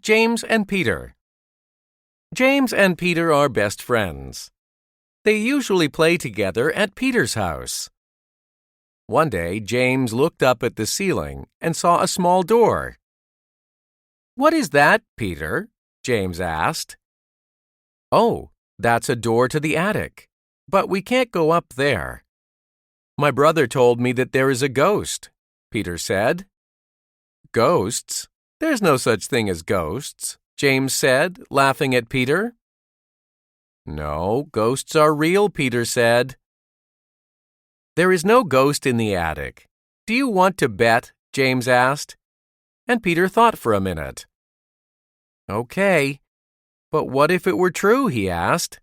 James and Peter. James and Peter are best friends. They usually play together at Peter's house. One day, James looked up at the ceiling and saw a small door. "What is that, Peter?" James asked. "Oh, that's a door to the attic, but we can't go up there." "My brother told me that there is a ghost," Peter said. "Ghosts? There's no such thing as ghosts," James said, laughing at Peter. "No, ghosts are real," Peter said. "There is no ghost in the attic. Do you want to bet?" James asked. And Peter thought for a minute. "Okay, but what if it were true?" he asked.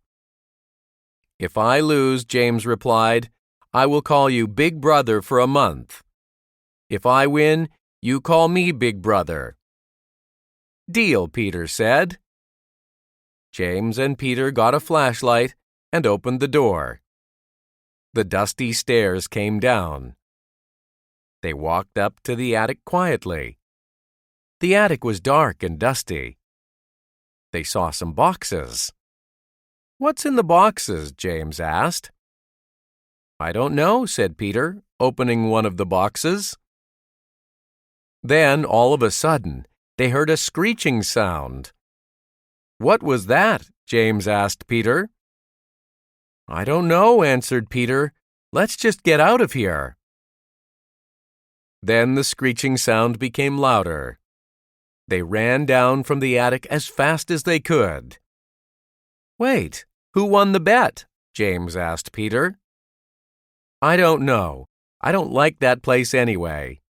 "If I lose," James replied, "I will call you Big Brother for a month. If I win, you call me Big Brother." "Deal," Peter said. James and Peter got a flashlight and opened the door. The dusty stairs came down. They walked up to the attic quietly. The attic was dark and dusty. They saw some boxes. "What's in the boxes?" James asked. "I don't know," said Peter, opening one of the boxes. Then, all of a sudden, they heard a screeching sound. "What was that?" James asked Peter. "I don't know," answered Peter. "Let's just get out of here." Then the screeching sound became louder. They ran down from the attic as fast as they could. "Wait, who won the bet?" James asked Peter. "I don't know. I don't like that place anyway.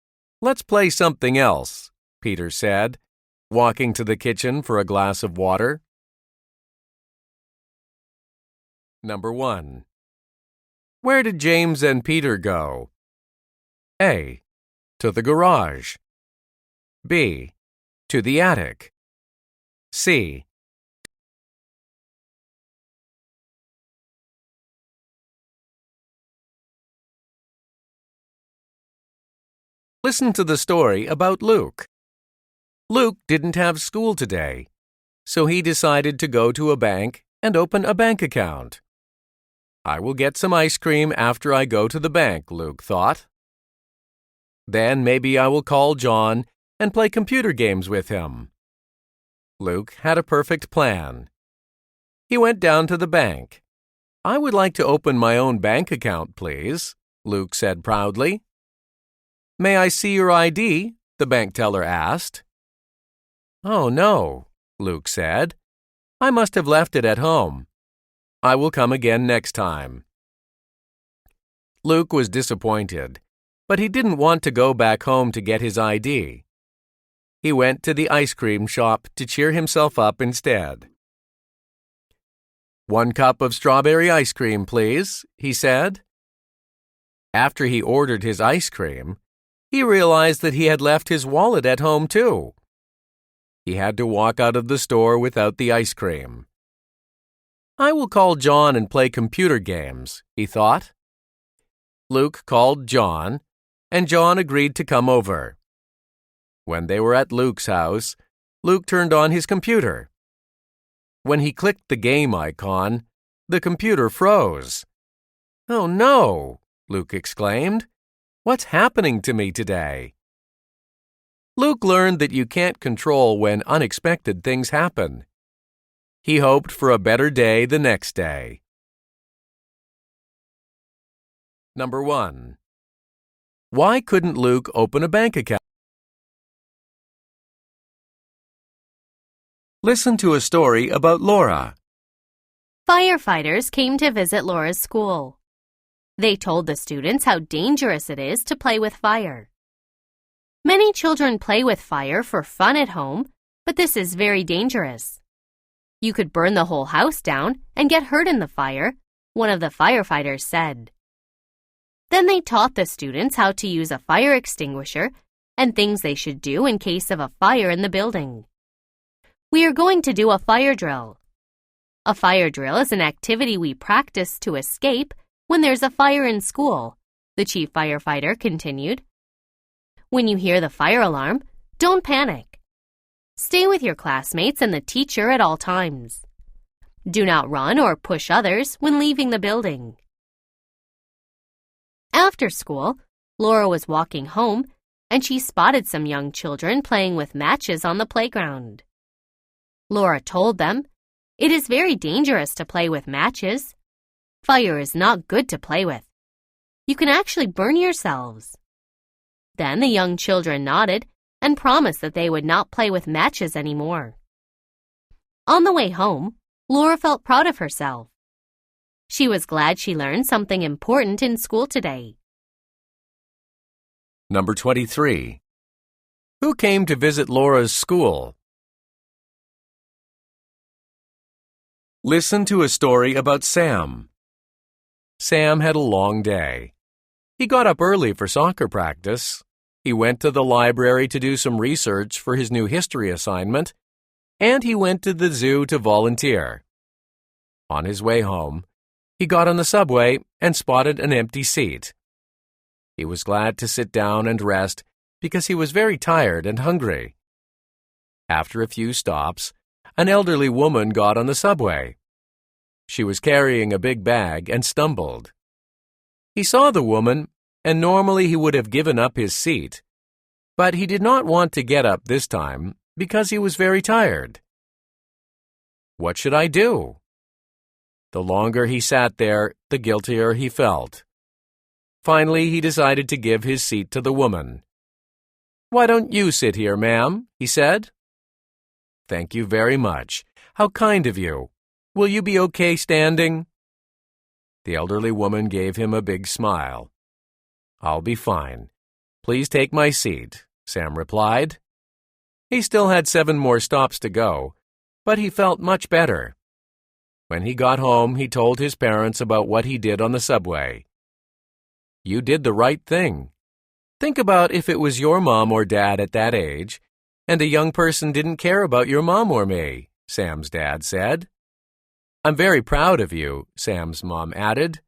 Let's play something else," Peter said, walking to the kitchen for a glass of water. Number 1. Where did James and Peter go? A. To the garage. B. To the attic. C. Listen to the story about Luke. Luke didn't have school today, so he decided to go to a bank and open a bank account. "I will get some ice cream after I go to the bank," Luke thought. "Then maybe I will call John and play computer games with him." Luke had a perfect plan. He went down to the bank. "I would like to open my own bank account, please," Luke said proudly. "May I see your ID?" the bank teller asked. "Oh, no," Luke said. "I must have left it at home. I will come again next time." Luke was disappointed, but he didn't want to go back home to get his ID. He went to the ice cream shop to cheer himself up instead. "1 cup of strawberry ice cream, please," he said. After he ordered his ice cream, he realized that he had left his wallet at home too. He had to walk out of the store without the ice cream. "I will call John and play computer games," he thought. Luke called John, and John agreed to come over. When they were at Luke's house, Luke turned on his computer. When he clicked the game icon, the computer froze. "Oh no!" Luke exclaimed. "What's happening to me today?" Luke learned that you can't control when unexpected things happen. He hoped for a better day the next day. Number 1. Why couldn't Luke open a bank account? Listen to a story about Laura. Firefighters came to visit Laura's school. They told the students how dangerous it is to play with fire. Many children play with fire for fun at home, but this is very dangerous. You could burn the whole house down and get hurt in the fire, one of the firefighters said. Then they taught the students how to use a fire extinguisher and things they should do in case of a fire in the building. We are going to do a fire drill. A fire drill is an activity we practice to escape when there's a fire in school, the chief firefighter continued. When you hear the fire alarm, don't panic. Stay with your classmates and the teacher at all times. Do not run or push others when leaving the building. After school, Laura was walking home and she spotted some young children playing with matches on the playground. Laura told them, "It is very dangerous to play with matches. Fire is not good to play with. You can actually burn yourselves." Then the young children nodded and promised that they would not play with matches anymore. On the way home, Laura felt proud of herself. She was glad she learned something important in school today. Number 23. Who came to visit Laura's school? Listen to a story about Sam. Sam had a long day. He got up early for soccer practice. He went to the library to do some research for his new history assignment, and he went to the zoo to volunteer. On his way home, he got on the subway and spotted an empty seat. He was glad to sit down and rest because he was very tired and hungry. After a few stops, an elderly woman got on the subway. She was carrying a big bag and stumbled. He saw the woman, and normally he would have given up his seat, but he did not want to get up this time because he was very tired. What should I do? The longer he sat there, the guiltier he felt. Finally, he decided to give his seat to the woman. "Why don't you sit here, ma'am?" he said. "Thank you very much. How kind of you. Will you be okay standing?" The elderly woman gave him a big smile. "I'll be fine. Please take my seat," Sam replied. He still had 7 more stops to go, but he felt much better. When he got home, he told his parents about what he did on the subway. "You did the right thing. Think about if it was your mom or dad at that age, and a young person didn't care about your mom or me," Sam's dad said. "I'm very proud of you," Sam's mom added.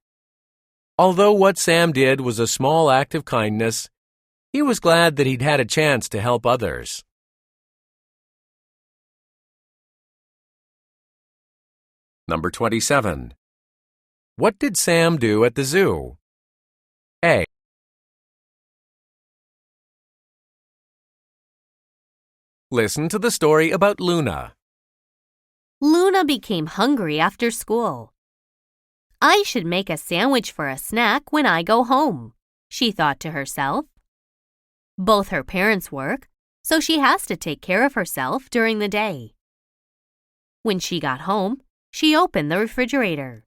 Although what Sam did was a small act of kindness, he was glad that he'd had a chance to help others. Number 27. What did Sam do at the zoo? A. Listen to the story about Luna. Luna became hungry after school. "I should make a sandwich for a snack when I go home," she thought to herself. Both her parents work, so she has to take care of herself during the day. When she got home, she opened the refrigerator.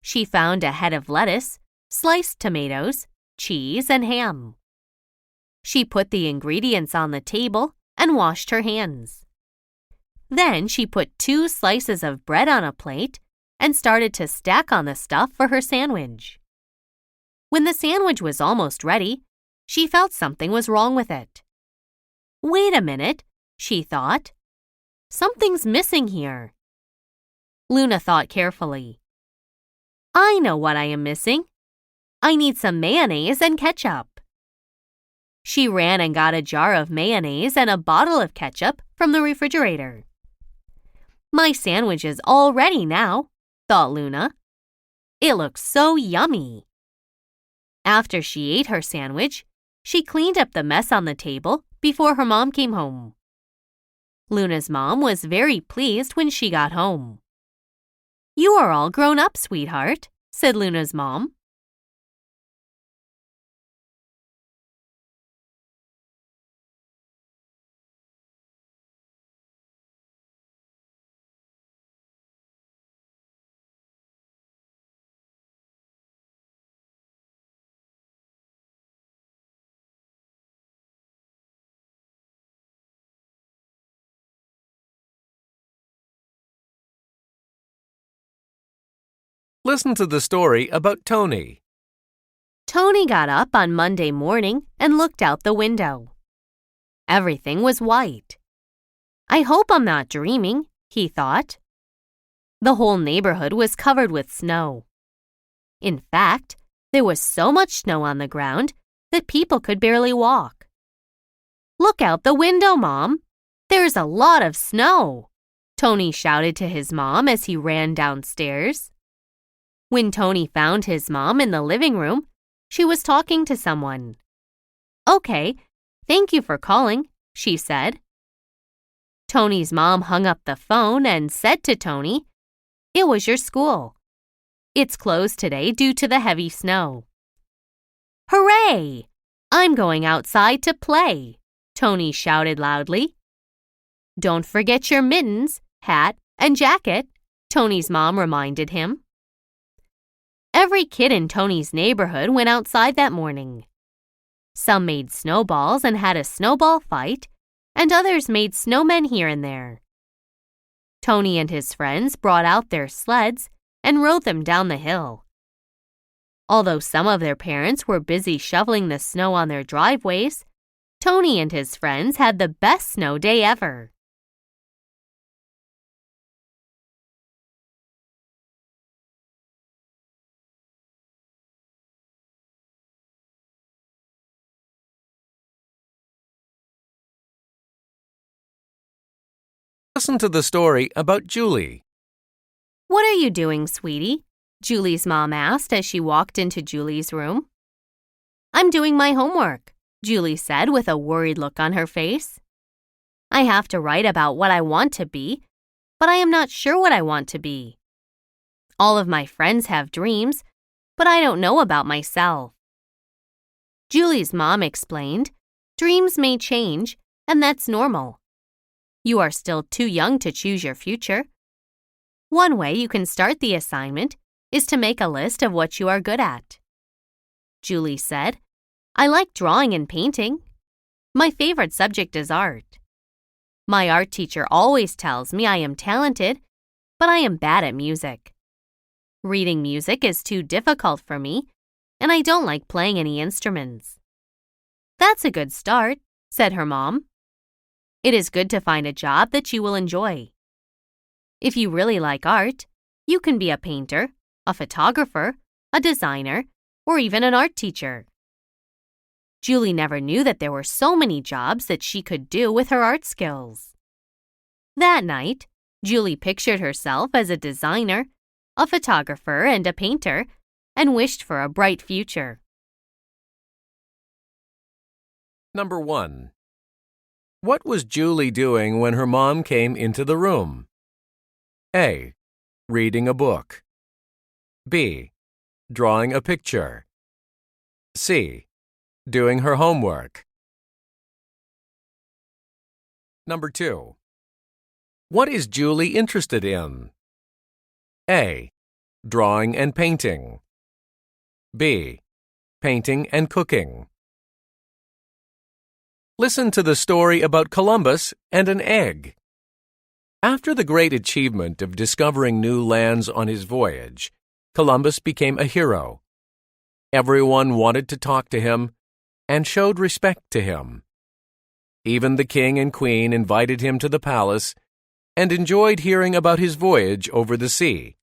She found a head of lettuce, sliced tomatoes, cheese, and ham. She put the ingredients on the table and washed her hands. Then she put 2 slices of bread on a plate and started to stack on the stuff for her sandwich. When the sandwich was almost ready, she felt something was wrong with it. "Wait a minute," she thought. "Something's missing here." Luna thought carefully. "I know what I am missing. I need some mayonnaise and ketchup." She ran and got a jar of mayonnaise and a bottle of ketchup from the refrigerator. "My sandwich is all ready now," thought Luna. "It looks so yummy." After she ate her sandwich, she cleaned up the mess on the table before her mom came home. Luna's mom was very pleased when she got home. "You are all grown up, sweetheart," said Luna's mom. Listen to the story about Tony. Tony got up on Monday morning and looked out the window. Everything was white. "I hope I'm not dreaming," he thought. The whole neighborhood was covered with snow. In fact, there was so much snow on the ground that people could barely walk. "Look out the window, Mom," There's a lot of snow, Tony shouted to his mom as he ran downstairs. When Tony found his mom in the living room, she was talking to someone. "Okay, thank you for calling," she said. Tony's mom hung up the phone and said to Tony, "It was your school. It's closed today due to the heavy snow." "Hooray! I'm going outside to play," Tony shouted loudly. "Don't forget your mittens, hat, and jacket," Tony's mom reminded him. Every kid in Tony's neighborhood went outside that morning. Some made snowballs and had a snowball fight, and others made snowmen here and there. Tony and his friends brought out their sleds and rode them down the hill. Although some of their parents were busy shoveling the snow on their driveways, Tony and his friends had the best snow day ever. Listen to the story about Julie. "What are you doing, sweetie?" Julie's mom asked as she walked into Julie's room. "I'm doing my homework," Julie said with a worried look on her face. "I have to write about what I want to be, but I am not sure what I want to be. All of my friends have dreams, but I don't know about myself." Julie's mom explained, "Dreams may change, and that's normal. You are still too young to choose your future. One way you can start the assignment is to make a list of what you are good at." Julie said, "I like drawing and painting. My favorite subject is art. My art teacher always tells me I am talented, but I am bad at music. Reading music is too difficult for me, and I don't like playing any instruments." "That's a good start," said her mom. "It is good to find a job that you will enjoy. If you really like art, you can be a painter, a photographer, a designer, or even an art teacher." Julie never knew that there were so many jobs that she could do with her art skills. That night, Julie pictured herself as a designer, a photographer, and a painter, and wished for a bright future. Number 1. What was Julie doing when her mom came into the room? A. Reading a book. B. Drawing a picture. C. Doing her homework. Number 2. What is Julie interested in? A. Drawing and painting. B. Painting and cooking. Listen to the story about Columbus and an egg. After the great achievement of discovering new lands on his voyage, Columbus became a hero. Everyone wanted to talk to him and showed respect to him. Even the king and queen invited him to the palace and enjoyed hearing about his voyage over the sea.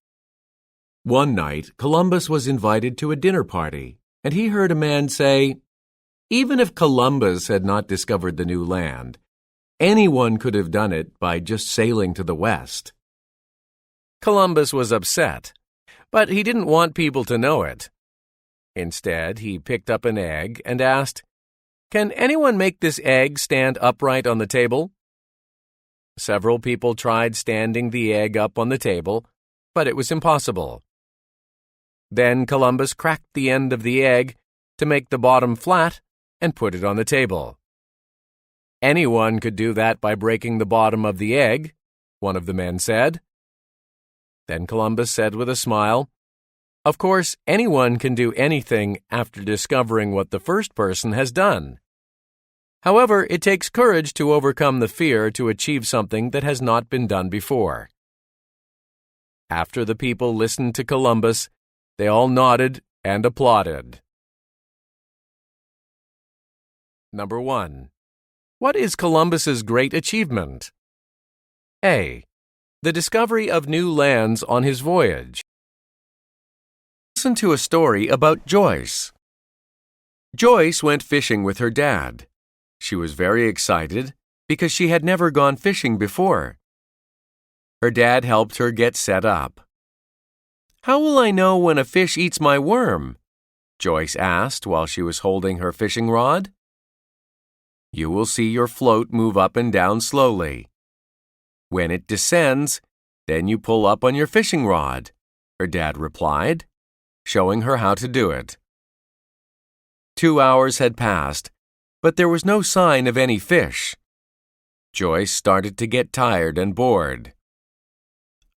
One night, Columbus was invited to a dinner party, and he heard a man say, "Even if Columbus had not discovered the new land, anyone could have done it by just sailing to the west." Columbus was upset, but he didn't want people to know it. Instead, he picked up an egg and asked, "Can anyone make this egg stand upright on the table?" Several people tried standing the egg up on the table, but it was impossible. Then Columbus cracked the end of the egg to make the bottom flat and put it on the table. "Anyone could do that by breaking the bottom of the egg," one of the men said. Then Columbus said with a smile, "Of course, anyone can do anything after discovering what the first person has done. However, it takes courage to overcome the fear to achieve something that has not been done before." After the people listened to Columbus, they all nodded and applauded. Number 1. What is Columbus's great achievement? A. The discovery of new lands on his voyage. Listen to a story about Joyce. Joyce went fishing with her dad. She was very excited because she had never gone fishing before. Her dad helped her get set up. "How will I know when a fish eats my worm?" Joyce asked while she was holding her fishing rod. "You will see your float move up and down slowly. When it descends, then you pull up on your fishing rod," her dad replied, showing her how to do it. 2 hours had passed, but there was no sign of any fish. Joyce started to get tired and bored.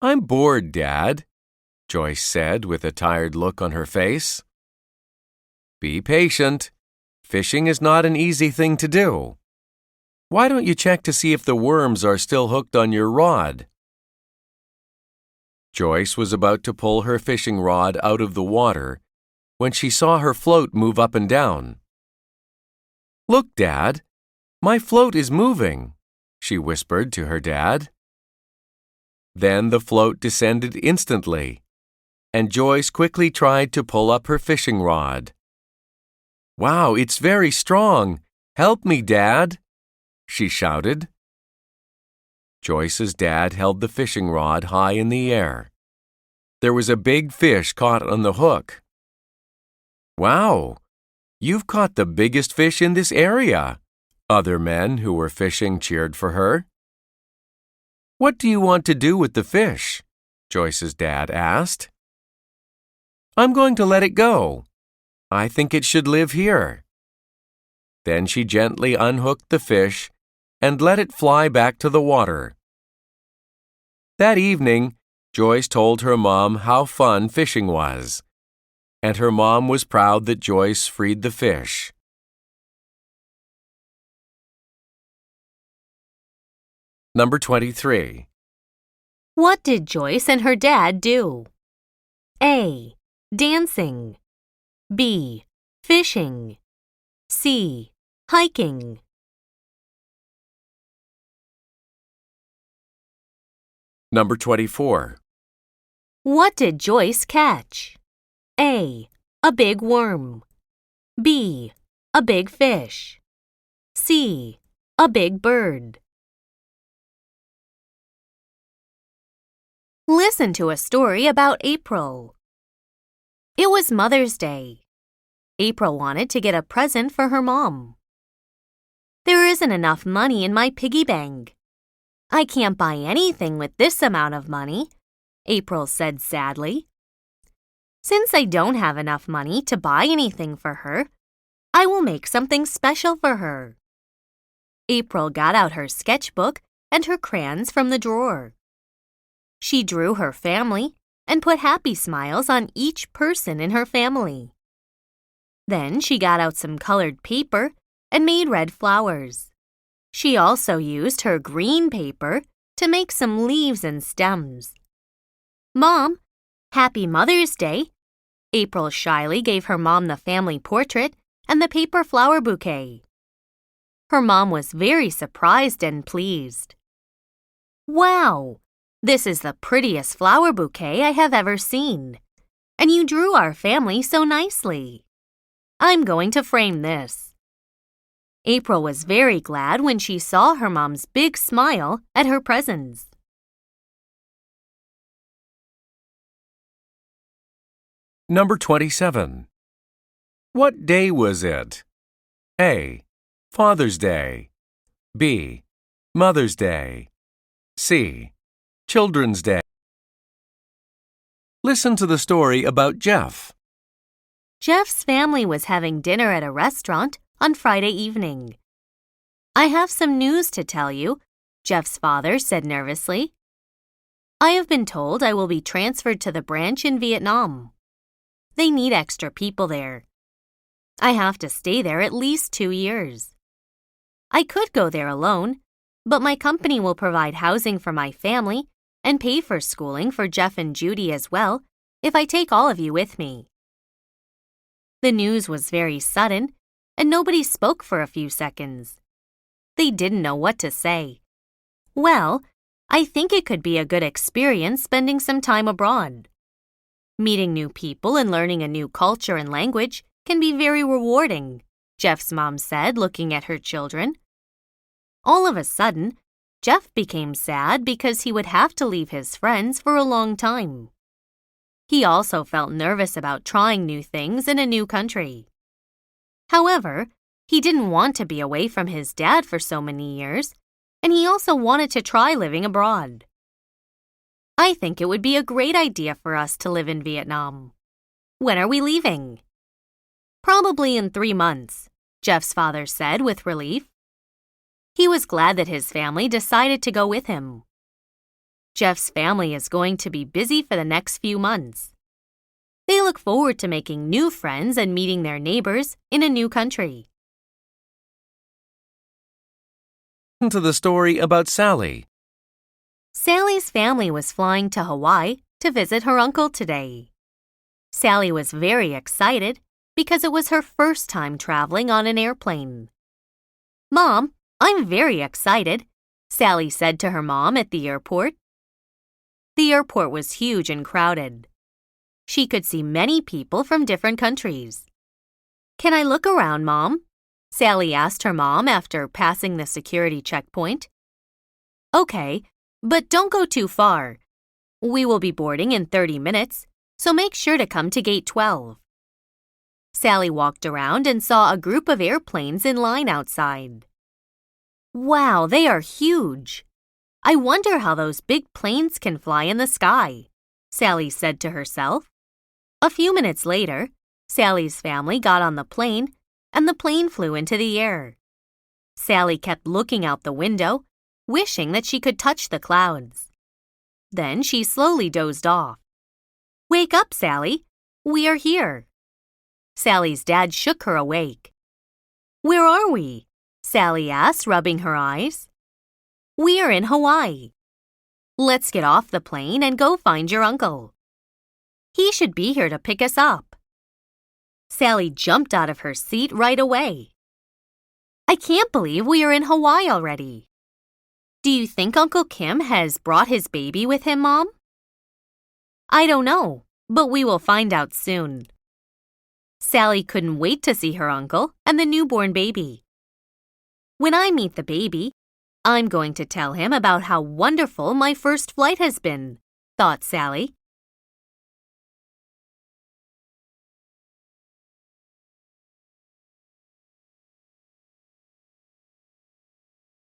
"I'm bored, Dad," Joyce said with a tired look on her face. "Be patient. Fishing is not an easy thing to do. Why don't you check to see if the worms are still hooked on your rod?" Joyce was about to pull her fishing rod out of the water when she saw her float move up and down. "Look, Dad, my float is moving," she whispered to her dad. Then the float descended instantly, and Joyce quickly tried to pull up her fishing rod. "Wow, it's very strong. Help me, Dad," she shouted. Joyce's dad held the fishing rod high in the air. There was a big fish caught on the hook. "Wow, you've caught the biggest fish in this area," other men who were fishing cheered for her. "What do you want to do with the fish?" Joyce's dad asked. "I'm going to let it go. I think it should live here." Then she gently unhooked the fish and let it fly back to the water. That evening, Joyce told her mom how fun fishing was, and her mom was proud that Joyce freed the fish. Number 23. What did Joyce and her dad do? A. Dancing. B. Fishing. C. Hiking. Number 24. What did Joyce catch? A. A big worm. B. A big fish. C. A big bird. Listen to a story about April. It was Mother's Day. April wanted to get a present for her mom. "There isn't enough money in my piggy bank. I can't buy anything with this amount of money," April said sadly. "Since I don't have enough money to buy anything for her, I will make something special for her." April got out her sketchbook and her crayons from the drawer. She drew her family and put happy smiles on each person in her family. Then she got out some colored paper and made red flowers. She also used her green paper to make some leaves and stems. "Mom, Happy Mother's Day!" April shyly gave her mom the family portrait and the paper flower bouquet. Her mom was very surprised and pleased. "Wow! This is the prettiest flower bouquet I have ever seen, and you drew our family so nicely. I'm going to frame this." April was very glad when she saw her mom's big smile at her presents. Number 27. What day was it? A. Father's Day. B. Mother's Day. C. Children's Day. Listen to the story about Jeff. Jeff's family was having dinner at a restaurant on Friday evening. "I have some news to tell you," Jeff's father said nervously. "I have been told I will be transferred to the branch in Vietnam. They need extra people there. I have to stay there at least 2 years. I could go there alone, but my company will provide housing for my family and pay for schooling for Jeff and Judy as well if I take all of you with me." The news was very sudden, and nobody spoke for a few seconds. They didn't know what to say. "Well, I think it could be a good experience spending some time abroad. Meeting new people and learning a new culture and language can be very rewarding," Jeff's mom said, looking at her children. All of a sudden, Jeff became sad because he would have to leave his friends for a long time. He also felt nervous about trying new things in a new country. However, he didn't want to be away from his dad for so many years, and he also wanted to try living abroad. I think it would be a great idea for us to live in Vietnam. When are we leaving? Probably in 3 months, Jeff's father said with relief. He was glad that his family decided to go with him. Jeff's family is going to be busy for the next few months. They look forward to making new friends and meeting their neighbors in a new country. Listen to the story about Sally. Sally's family was flying to Hawaii to visit her uncle today. Sally was very excited because it was her first time traveling on an airplane. "Mom, I'm very excited," Sally said to her mom at the airport. The airport was huge and crowded. She could see many people from different countries. "Can I look around, Mom?" Sally asked her mom after passing the security checkpoint. "Okay, but don't go too far. We will be boarding in 30 minutes, so make sure to come to gate 12. Sally walked around and saw a group of airplanes in line outside. "Wow, they are huge. I wonder how those big planes can fly in the sky," Sally said to herself. A few minutes later, Sally's family got on the plane, and the plane flew into the air. Sally kept looking out the window, wishing that she could touch the clouds. Then she slowly dozed off. "Wake up, Sally. We are here." Sally's dad shook her awake. "Where are we?" Sally asked, rubbing her eyes. "We are in Hawaii. Let's get off the plane and go find your uncle. He should be here to pick us up." Sally jumped out of her seat right away. "I can't believe we are in Hawaii already. Do you think Uncle Kim has brought his baby with him, Mom?" "I don't know, but we will find out soon." Sally couldn't wait to see her uncle and the newborn baby. "When I meet the baby, I'm going to tell him about how wonderful my first flight has been," thought Sally.